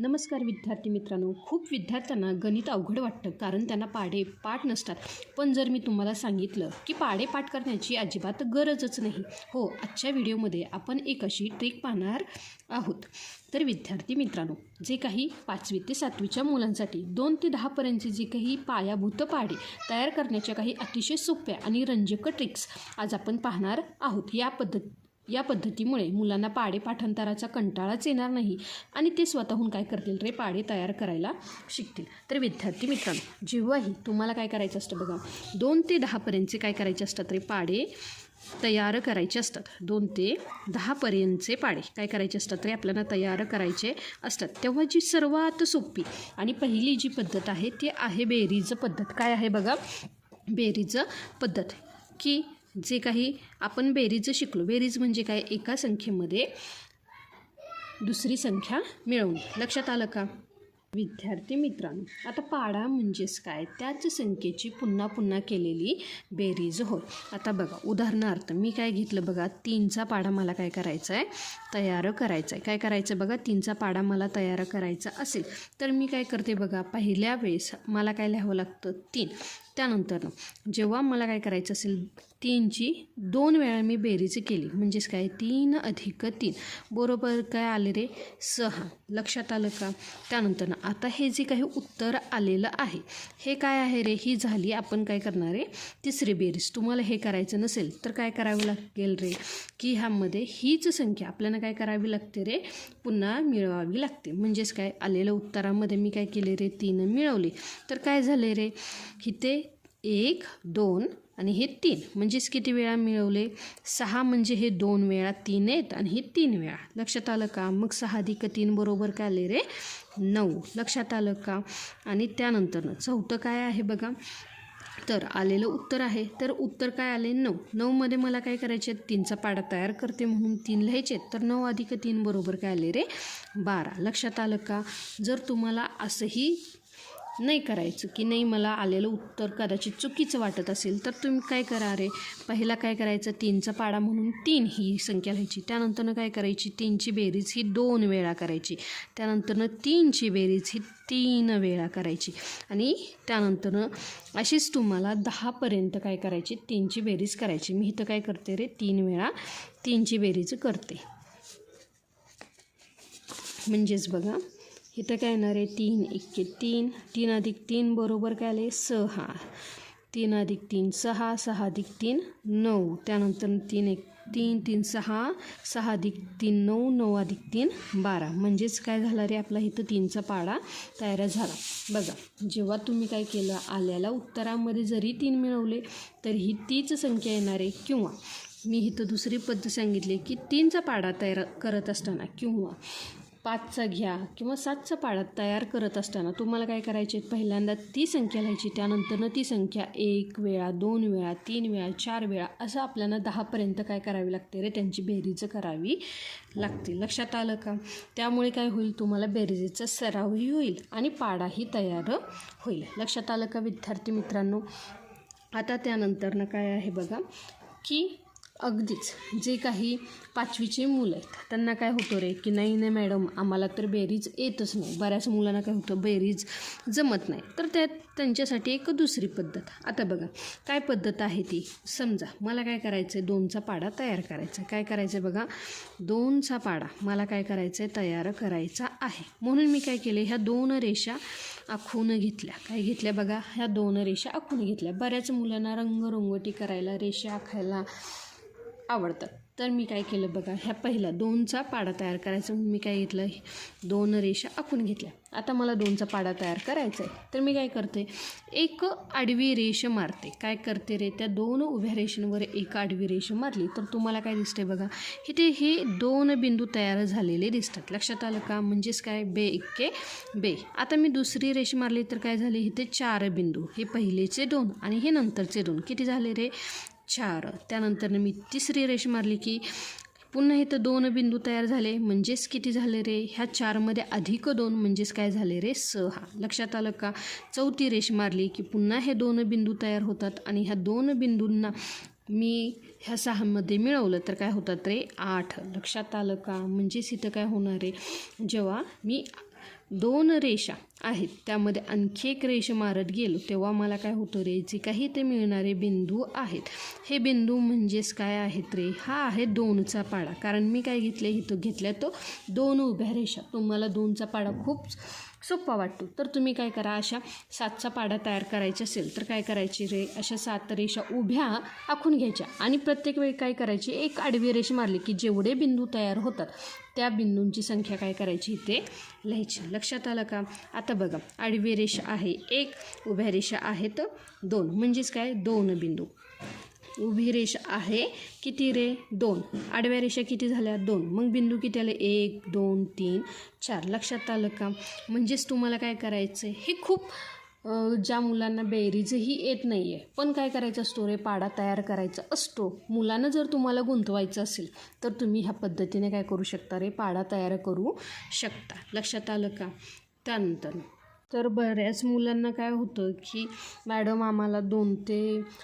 नमस्कार विद्यार्थी मित्रांनो. खूप विद्यार्थ्यांना गणित अवघड वाटतं कारण त्यांना पाढे पाठ नसतात. पण जर मी तुम्हाला सांगितलं की पाढे पाठ करण्याची अजिबात गरजच नाही. हो, आजच्या व्हिडिओमध्ये आपण एक अशी ट्रिक पाहणार आहोत. तर विद्यार्थी मित्रांनो, जे काही 5वी ते 7वीच्या मुलांसाठी 2 ते 10 पर्यंतचे जे काही पायाभूत पाढे तयार करण्याच्या काही अतिशय सोप्या आणि रंजक ट्रिक्स आज आपण पाहणार आहोत. या पद्धतीमुळे मुलांना पाढे पाठांतराचा कंटाळाच येणार नाही आणि ते स्वतःहून काय करतील रे, पाढे तयार करायला शिकतील. तर विद्यार्थी मित्रांनो, जेव्हाही तुम्हाला काय करायचं असतं बघा, 2 ते 10 पर्यंतचे काय करायचे असतात रे, पाढे तयार करायचे असतात. 2 ते 10 पर्यंतचे पाढे काय करायचे असतात रे, आपल्याला तयार करायचे असतात. तेव्हा जी सर्वात सोपी आणि पहिली जी पद्धत आहे ती आहे बेरीज पद्धत. काय आहे बघा, बेरीज पद्धत. की जे काही आपण बेरीज शिकलो, बेरीज म्हणजे काय, एका संख्येमध्ये दुसरी संख्या मिळवणे. लक्षात आलं का विद्यार्थी मित्रांनो? आता पाढा म्हणजेच काय, त्याच संख्येची पुन्हा पुन्हा केलेली बेरीज होय. आता बघा, उदाहरणार्थ मी काय घेतलं बघा, 3चा पाढा मला काय करायचा आहे, तयार करायचा आहे. काय करायचं बघा, 3चा पाढा मला तयार करायचा असेल तर मी काय करते बघा, पहिल्या वेळेस मला काय लिहावं लागतं, 3. त्यानंतर जेव्हा मला काय करायचं असेल, 3ची 2 वेळा मी बेरीज केली म्हणजेच काय, 3 अधिक 3 बरोबर काय आले रे, 6. लक्षात आलं का? त्यानंतर आता हे जे काही उत्तर आलेलं आहे हे काय आहे रे, ही झाली आपण काय करणार आहे, तिसरी बेरीज. तुम्हाला हे करायचं नसेल तर काय करावं लागेल रे, की ह्यामध्ये हीच संख्या आपल्याला काय करावी लागते रे, पुन्हा मिळवावी लागते. म्हणजेच काय, आलेलं उत्तरामध्ये मी काय केले रे, 3 मिळवले तर काय झाले रे, इथे 1 2 आणि हे 3 म्हणजेच किती वेळा मिळवले, 6 म्हणजे हे 2 वेळा 3 आहेत आणि हे 3 वेळा. लक्षात आलं का? मग 6 अधिक 3 बरोबर काय आले रे, 9. लक्षात आलं का? आणि त्यानंतर चौथं काय आहे बघा, तर आलेलं उत्तर आहे, तर उत्तर काय आले, 9. 9मध्ये मला काय करायचे, 3चा पाढा तयार करते म्हणून 3 लिहायचे, तर 9 अधिक 3 बरोबर काय आले रे, 12. लक्षात आलं का? जर तुम्हाला असंही नाही करायचं की नाही, मला आलेलं उत्तर कदाचित चुकीचं वाटत असेल, तर तुम्ही काय करा रे, पहिला काय करायचं, 3चा पाढा म्हणून 3 ही संख्या लिहायची. त्यानंतरनं काय करायची, 3ची बेरीज ही 2 वेळा करायची. त्यानंतरनं 3ची बेरीज ही 3 वेळा करायची. आणि त्यानंतरनं अशीच तुम्हाला 10 पर्यंत काय करायची, 3ची बेरीज करायची. मी इथं काय करते रे, 3 वेळा 3ची बेरीज करते. म्हणजेच बघा, इथं काय येणार आहे, 3 1 3, 3 अधिक 3 बरोबर काय आले, 6. 3 अधिक 3 6, 6 अधिक 3 9. त्यानंतर 3 1 3 3 6, 6 अधिक 3 9, 9 अधिक 3 12. म्हणजेच काय झालं रे, आपला इथं 3चा पाढा तयार झाला. बघा, जेव्हा तुम्ही काय केलं, आल्याला उत्तरामध्ये जरी 3 मिळवले तरीही तीच संख्या येणार आहे. किंवा मी इथं दुसरी पद्धत सांगितली की 3चा पाढा तयार करत असताना किंवा 5चा घ्या किंवा 7चा पाढा तयार करत असताना तुम्हाला काय करायचे, पहिल्यांदा ती संख्या लिहायची, त्यानंतरनं ती संख्या 1 वेळा 2 वेळा 3 वेळा 4 वेळा असं आपल्याला 10 पर्यंत काय करावी लागते रे, त्यांची बेरीज करावी लागते. लक्षात आलं का? त्यामुळे काय होईल, तुम्हाला बेरीजचा सरावही होईल आणि पाढाही तयार होईल. लक्षात आलं का विद्यार्थी मित्रांनो? आता त्यानंतरनं काय आहे बघा, की अगदीच जे काही 5वीचे मुलं आहेत त्यांना काय होतं रे, की नाही नाही मॅडम, आम्हाला तर बेरीज येतच नाही. बऱ्याच मुलांना काय होतं, बेरीज जमत नाही. तर त्यांच्यासाठी एक दुसरी पद्धत. आता बघा काय पद्धत आहे ती. समजा मला काय करायचं आहे, 2चा पाढा तयार करायचा. काय करायचं आहे बघा, 2चा पाढा मला काय करायचं आहे, तयार करायचा आहे. म्हणून मी काय केले, ह्या 2 रेषा आखून घेतल्या. काय घेतल्या बघा, ह्या 2 रेषा आखून घेतल्या. बऱ्याच मुलांना रंगरंगोटी करायला, रेषा आखायला आवडतं. तर मी काय केलं बघा, ह्या पहिला 2चा पाढा तयार करायचा म्हणून मी काय घेतलं, 2 रेषा आखून घेतल्या. आता मला 2चा पाढा तयार करायचा आहे, तर मी काय करते, एक आडवी रेष मारते. काय करते रे, त्या 2 उभ्या रेषांवर एक आडवी रेष मारली तर तुम्हाला काय दिसते बघा, इथे हे 2 बिंदू तयार झालेले दिसतात. लक्षात आलं का? म्हणजेच काय, बे इक्के बे. आता मी दुसरी रेष मारली तर काय झाले, इथे 4 बिंदू, हे पहिलेचे 2 आणि हे नंतरचे 2, किती झाले रे, 4. त्यानंतर मी तिसरी रेष मारली की पुन्हा इथं 2 बिंदू तयार झाले. म्हणजेच किती झाले रे, ह्या 4मध्ये अधिक 2 म्हणजेच काय झाले रे, 6. लक्षात आलं का? चौथी रेष मारली की पुन्हा हे 2 बिंदू तयार होतात आणि ह्या 2 बिंदूंना मी ह्या 6मध्ये मिळवलं तर काय होतात रे, 8. लक्षात आलं का? म्हणजेच इथं काय होणार आहे, जेव्हा मी 2 रेषा आहेत त्यामध्ये आणखी एक रेष मारत गेलो तेव्हा मला काय होतं रे, जे काही ते मिळणारे बिंदू आहेत हे बिंदू म्हणजेच काय आहेत रे, हा आहे 2चा पाढा. कारण मी काय घेतले, इथं घेतल्या तो 2 उभ्या रेषा. तुम्हाला 2चा पाढा खूप सोपा वाटतो तर तुम्ही काय करा, अशा 7चा पाढा तयार करायचा असेल तर काय करायची रे, अशा 7 रेषा उभ्या आखून घ्यायच्या आणि प्रत्येक वेळी काय करायची, एक आडवी रेष मारली की जेवढे बिंदू तयार होतात त्या बिंदूंची संख्या काय करायची इथे लिहायची. लक्षात आलं का? आता बघा, आडवी रेषा आहे 1, उभ्या रेषा आहेत 2, म्हणजेच काय 2 बिंदू. उभी रेषा आहे किती रे, 2. आडव्या रेषा किती झाल्या, 2. मग बिंदू किती आले, 1 2 3 4. लक्षात आलं का? म्हणजेच तुम्हाला काय करायचं आहे, हे खूप ज्या मुलांना बेरीजही येत नाही आहे पण काय करायचं असतो रे, पाढा तयार करायचा असतो. मुलांना जर तुम्हाला गुंतवायचं असेल तर तुम्ही ह्या पद्धतीने काय करू शकता रे, पाढा तयार करू शकता. लक्षात आलं का? त्यानंतर तर बऱ्याच मुलांना काय होतं की मॅडम आम्हाला 2 ते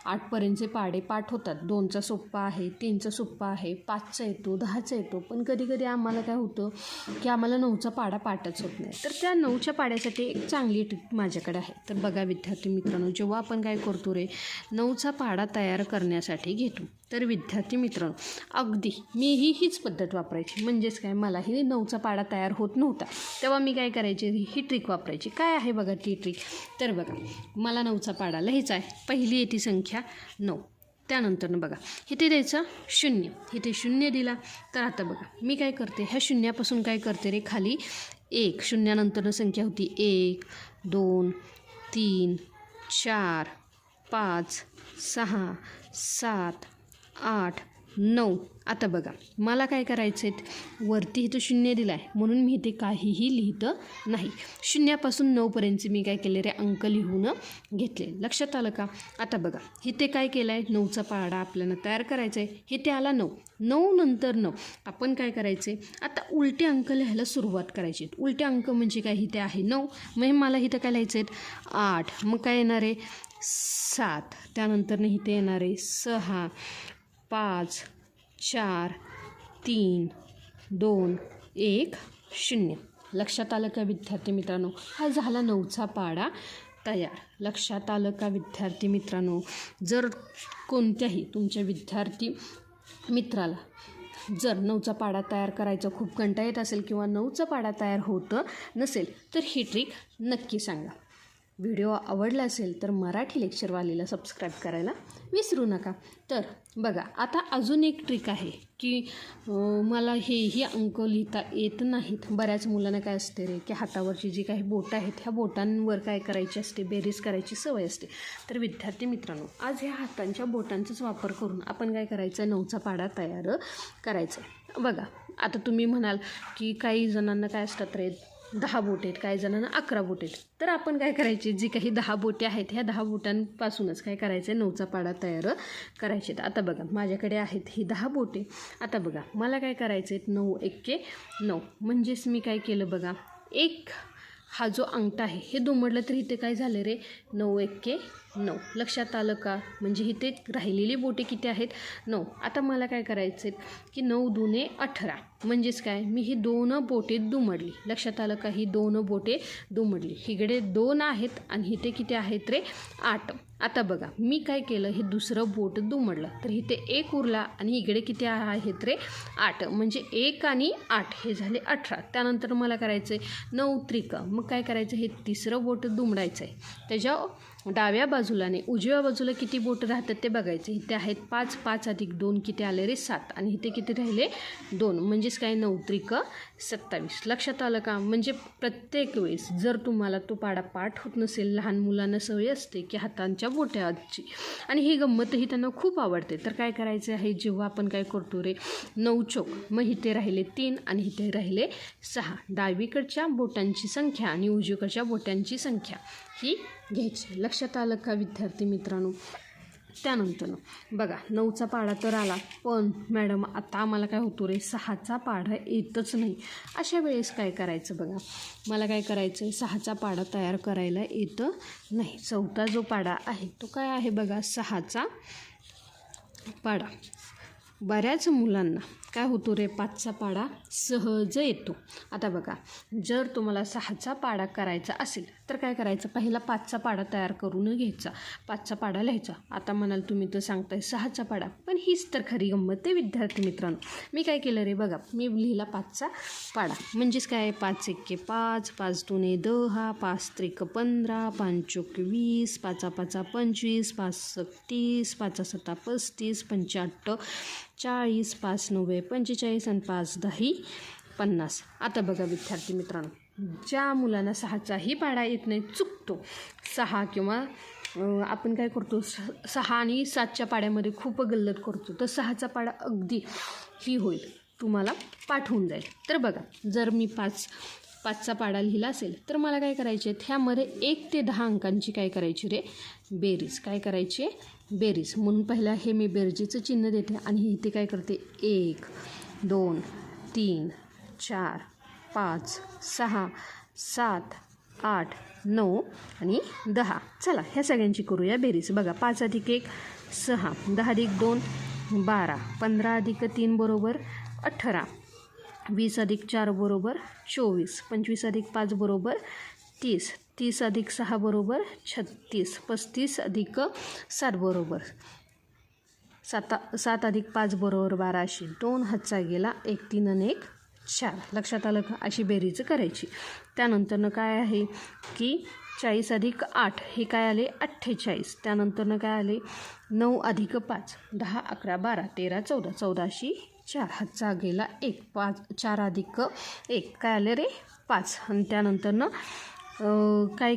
8पर्यंतचे पाढे पाठ होतात. 2चा सोप्पा आहे, 3चा सोप्पा आहे, 5चा येतो, 10चा येतो. पण कधी कधी आम्हाला काय होतं की आम्हाला 9चा पाढा पाठच होत नाही. तर त्या 9च्या पाढ्यासाठी एक चांगली ट्रिक माझ्याकडे आहे. तर बघा विद्यार्थी मित्रांनो, जेव्हा आपण काय करतो रे, 9चा पाढा तयार करण्यासाठी घेतो तर विद्यार्थी मित्रांनो अगदी मीही हीच पद्धत वापरायची. म्हणजेच काय, मलाही 9चा पाढा तयार होत नव्हता तेव्हा मी काय करायची, ही ट्रिक वापरायची. काय आहे बघा ती ट्रिक. तर बघा, मला 9चा पाढा लिहायचा आहे. पहिली येते संख्या 9. त्यानंतर बघा इथे द्यायचं 0, इथे 0 दिला. तर आता बघा मी काय करते, ह्या शून्यापासून काय करते रे, खाली 1, शून्यानंतर संख्या होती 1 2 3 4 5 6 7 8 9. आता बघा मला काय करायचं आहे, वरती इथं 0 दिला आहे म्हणून मी इथे काहीही लिहितं नाही. 0पासून 9पर्यंतचे मी काय केले रे, अंक लिहून घेतले. लक्षात आलं का? आता बघा इथे काय केलं आहे, 9चा पाढा आपल्याला तयार करायचा आहे. इथे आला 9, 9 नंतर 9. आपण काय करायचं आहे, आता उलटे अंक लिहायला सुरुवात करायची. उलटे अंक म्हणजे काय, इथे आहे 9, मग मला इथं काय लिहायचं आहे 8. मग काय येणार आहे 7. त्यानंतर इथे येणार आहे 6 5 4 3 2 1 0. लक्षात आलं का विद्यार्थी मित्रांनो? हा झाला 9चा पाढा तयार. लक्षात आलं का विद्यार्थी मित्रांनो? जर कोणत्याही तुमच्या विद्यार्थी मित्राला जर 9चा पाढा तयार करायचा खूप कंटाळा येत असेल किंवा 9चा पाढा तयार होतं नसेल तर ही ट्रिक नक्की सांगा. व्हिडिओ आवडला असेल तर मराठी लेक्चरवालीला सबस्क्राईब करायला विसरू नका. तर बघा आता अजून एक ट्रिक आहे की मला हेही अंक लिहिता येत नाहीत. बऱ्याच मुलांना काय असते रे, की हातावरची जी काही बोटं आहेत ह्या बोटांवर काय करायची असते, बेरीज करायची सवय असते. तर विद्यार्थी मित्रांनो, आज ह्या हातांच्या बोटांचाच वापर करून आपण काय करायचं, 9चा पाढा तयार करायचा आहे. बघा आता तुम्ही म्हणाल की काही जणांना काय असतात रे, 10 बोटे आहेत, काही जणांना 11 बोटे आहेत. तर आपण काय करायचे, जी काही 10 बोटे आहेत ह्या 10 बोटांपासूनच काय करायचं आहे, 9चा पाढा तयार करायचे. आता बघा माझ्याकडे आहेत ही 10 बोटे. आता बघा मला काय करायचं आहे, 9 1 9. म्हणजेच मी काय केलं बघा, एक हा जो अंगठा आहे हे दुमडलं तर इथे काय झालं रे, 9 1 9. लक्षात आलं का? म्हणजे इथे राहिलेली बोटे किती आहेत, 9. आता मला काय करायचं आहे की 9 2 18. म्हणजेच काय, मी ही 2 बोटे दुमडली. लक्षात आलं का? ही 2 बोटे दुमडली. इकडे 2 आहेत आणि इथे किती आहेत रे, 8. आता बघा मी काय केलं, हे दुसरं बोट दुमडलं तर इथे 1 उरला आणि इकडे किती आहेत रे, 8. म्हणजे 1 आणि 8 हे झाले 18. त्यानंतर मला करायचं आहे 9 त्रिक. मग काय करायचं, हे तिसरं बोट दुमडायचं आहे. त्याच्या डाव्या बाजूलाने उजव्या बाजूला किती बोट राहतात ते बघायचे. इथे आहेत 5, 5 अधिक 2 किती आले रे, 7. आणि इथे किती राहिले, 2. म्हणजेच काय, 9 त्रिक 27. लक्षात आलं का? म्हणजे प्रत्येक वेळेस जर तुम्हाला तो पाढा पाठ होत नसेल, लहान मुलांना सवय असते की हातांच्या बोट्याची, आणि ही गंमतही त्यांना खूप आवडते. तर काय करायचं आहे, जेव्हा आपण काय करतो रे, 9 चौक, मग इथे राहिले 3 आणि इथे राहिले 6. डावीकडच्या बोटांची संख्या आणि उजवीकडच्या बोटांची संख्या ही घ्यायची. लक्षात आलं का विद्यार्थी मित्रांनो? त्यानंतर बघा 9चा पाढा तर आला, पण मॅडम आता आम्हाला काय होतो रे, 6चा पाढा येतच नाही. अशा वेळेस काय करायचं बघा, मला काय करायचं आहे, 6चा पाढा तयार करायला येतं नाही. 4था जो पाढा आहे तो काय आहे बघा, 6चा पाढा. बऱ्याच मुलांना काय होतो रे 5चा पाढा सहज येतो. आता बघा, जर तुम्हाला 6चा पाढा करायचा असेल तर काय करायचं, पहिला 5चा पाढा तयार करून घ्यायचा, 5चा पाढा लिहायचा. आता म्हणाल तुम्ही तर सांगताय 6चा पाढा, पण हीच तर खरी गंमत आहे विद्यार्थी मित्रांनो. मी काय केलं रे बघा, मी लिहिला 5चा पाढा, म्हणजेच काय 5 एके 5, 5 दुने 10, 5 त्रिक 15, 5 चोक 20, 5 5 25, 5 सक 30, 5 7 35, 5 8 40, 5 9 45 आणि 5 10 50. आता बघा विद्यार्थी मित्रांनो, ज्या मुलांना 6चाही पाढा येत नाही, चुकतो 6 किंवा आपण काय करतो 6 आणि 7च्या पाढ्यामध्ये खूप गल्लत करतो, तर 6चा पाढा अगदी ही होईल, तुम्हाला पाठवून जाईल. तर बघा, जर मी 5चा पाढा लिहिला असेल तर मला काय करायचे, ह्यामध्ये 1 ते 10 अंकांची काय करायची रे बेरीज, काय करायची बेरीज. म्हणून पहिला हे मी बेरजेचं चिन्ह देते आणि इथे काय करते 1 2 3 4 5 6 7 8 9 आणि 10. चला ह्या सगळ्यांची करूया बेरीज. बघा 5 अधिक 1 6, 10 अधिक 2 12, 15 अधिक 3 बरोबर 18, 20 अधिक 4 बरोबर 24, 25 अधिक 5 बरोबर 30, 30 अधिक 6 बरोबर 36, 35 अधिक 7 बरोबर 7 अधिक 5 बरोबर 12, 2 हातचा गेला 1 3 आणि 1 4. लक्षात आलं का, अशी बेरीज करायची. त्यानंतरनं काय आहे की 40 अधिक 8 हे काय आले 48. त्यानंतरनं काय आले 9 अधिक 5 10 11 12 13 14, 14 4 हातचा गेला 1, 5 4 अधिक 1 काय आले रे 5. आणि त्यानंतरनं काय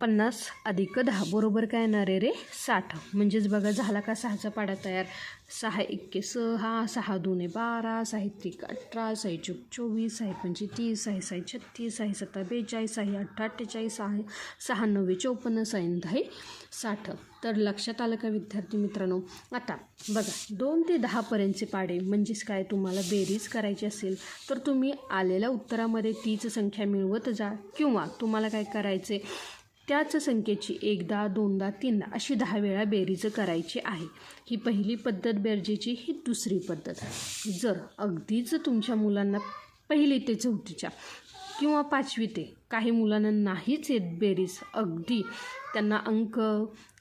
50 अधिक 10 बरोबर काय येणार आहे रे 60. म्हणजेच बघा झाला का 6चा पाढा तयार. 6 एके 6, 6 दुने 12, 6 त्रिक 18, 6 चोक 24, 6 पंचे 30, 6 6 36, 6 7 42, 6 8 48, 6 9 54, 6 10 60. तर लक्षात आलं का विद्यार्थी मित्रांनो. आता बघा 2 ते 10पर्यंतचे पाढे म्हणजेच काय, तुम्हाला बेरीज करायची असेल तर तुम्ही आलेल्या उत्तरामध्ये तीच संख्या मिळवत जा, किंवा तुम्हाला काय करायचे त्याच संख्येची 1दा 2दा 3दा अशी 10 वेळा बेरीज करायची आहे. ही पहिली पद्धत बेरजेची, ही दुसरी पद्धत. जर अगदीच तुमच्या मुलांना 1ली ते 4थीच्या किंवा 5वी ते काही मुलांना नाहीच येत बेरीज, अगदी त्यांना अंक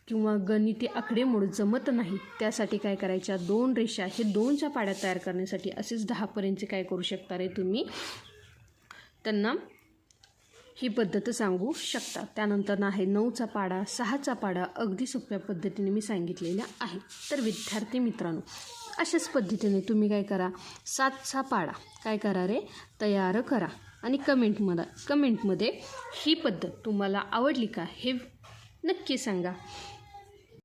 किंवा गणिती आकडेमोड जमत नाही, त्यासाठी काय करायच्या 2 रेषा हे 2च्या पाढ्या तयार करण्यासाठी असेच 10पर्यंतचे काय करू शकता रे तुम्ही त्यांना ही पद्धत सांगू शकता. त्यानंतर आहे 9चा पाढा 6चा पाढा अगदी सोप्या पद्धतीने मी सांगितलेल्या आहे. तर विद्यार्थी मित्रांनो, अशाच पद्धतीने तुम्ही काय करा 7चा पाढा काय करा रे तयार करा आणि कमेंटमध्ये ही पद्धत तुम्हाला आवडली का हे नक्की सांगा.